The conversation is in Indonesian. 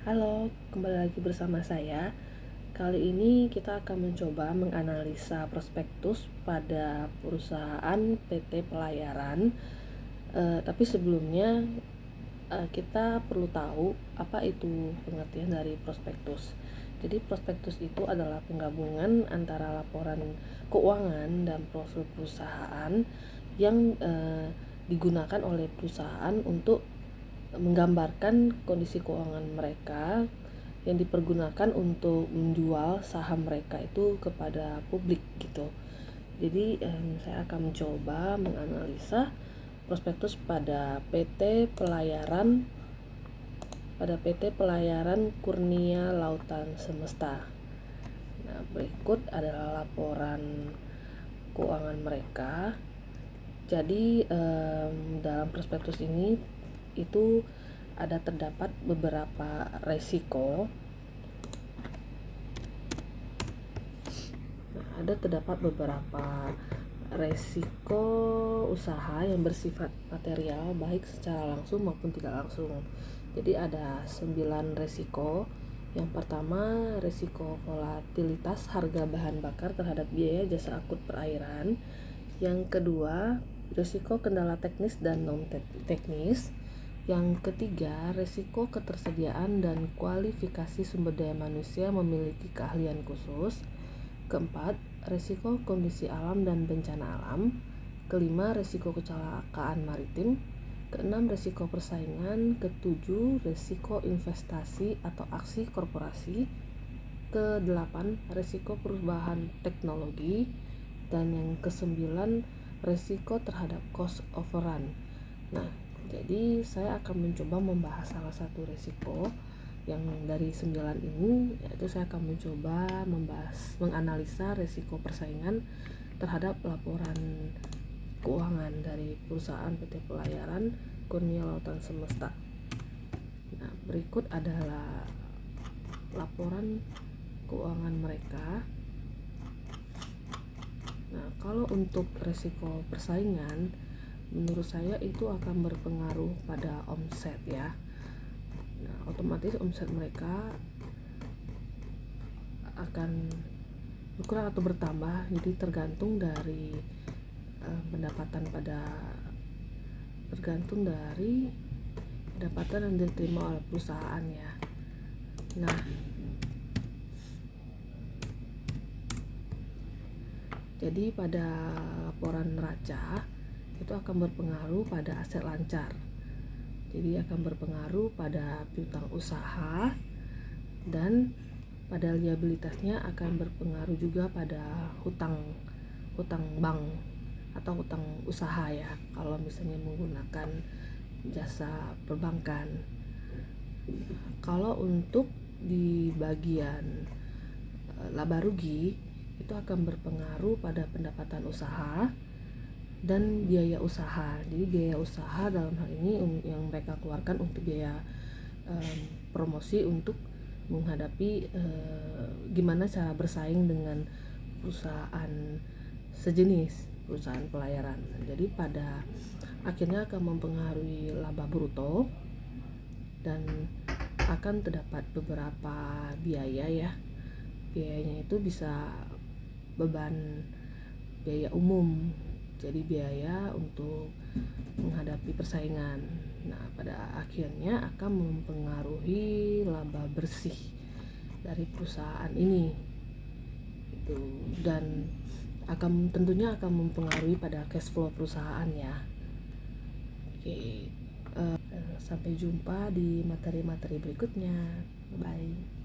Halo, kembali lagi bersama saya. Kali ini kita akan mencoba menganalisa prospektus pada perusahaan PT Pelayaran. Tapi sebelumnya kita perlu tahu apa itu pengertian dari prospektus. Jadi prospektus itu adalah penggabungan antara laporan keuangan dan profil perusahaan yang digunakan oleh perusahaan untuk menggambarkan kondisi keuangan mereka yang dipergunakan untuk menjual saham mereka itu kepada publik gitu. Jadi saya akan mencoba menganalisa prospektus pada PT Pelayaran Kurnia Lautan Semesta. Nah, berikut adalah laporan keuangan mereka. Jadi dalam prospektus ini itu terdapat beberapa resiko. Terdapat beberapa resiko usaha yang bersifat material baik secara langsung maupun tidak langsung. Jadi ada 9 resiko. Yang pertama, resiko volatilitas harga bahan bakar terhadap biaya jasa angkut perairan. Yang kedua, risiko kendala teknis dan non teknis. Yang ketiga, risiko ketersediaan dan kualifikasi sumber daya manusia memiliki keahlian khusus. Keempat, risiko kondisi alam dan bencana alam. Kelima, risiko kecelakaan maritim. Keenam, risiko persaingan. Ketujuh, risiko investasi atau aksi korporasi. Kedelapan, risiko perubahan teknologi. Dan yang kesembilan, risiko terhadap cost overrun. Nah, jadi saya akan mencoba membahas salah satu risiko yang dari 9 ini, yaitu saya akan mencoba menganalisa risiko persaingan terhadap laporan keuangan dari perusahaan PT Pelayaran Kurnia Lautan Semesta. Nah, berikut adalah laporan keuangan mereka. Nah, kalau untuk risiko persaingan, menurut saya itu akan berpengaruh pada omset ya. Nah, otomatis omset mereka akan berkurang atau bertambah, jadi tergantung dari pendapatan yang diterima oleh perusahaan ya. Nah, jadi pada laporan neraca itu akan berpengaruh pada aset lancar. Jadi akan berpengaruh pada piutang usaha, dan pada liabilitasnya akan berpengaruh juga pada hutang bank atau hutang usaha ya, kalau misalnya menggunakan jasa perbankan. Kalau untuk di bagian laba rugi itu akan berpengaruh pada pendapatan usaha dan biaya usaha. Jadi biaya usaha dalam hal ini yang mereka keluarkan untuk biaya promosi untuk menghadapi gimana cara bersaing dengan perusahaan sejenis perusahaan pelayaran. Jadi pada akhirnya akan mempengaruhi laba bruto dan akan terdapat beberapa biaya ya. Biayanya itu bisa beban biaya umum, jadi biaya untuk menghadapi persaingan. Nah, pada akhirnya akan mempengaruhi laba bersih dari perusahaan ini itu, dan tentunya akan mempengaruhi pada cash flow perusahaan ya. Oke, sampai jumpa di materi-materi berikutnya. Bye.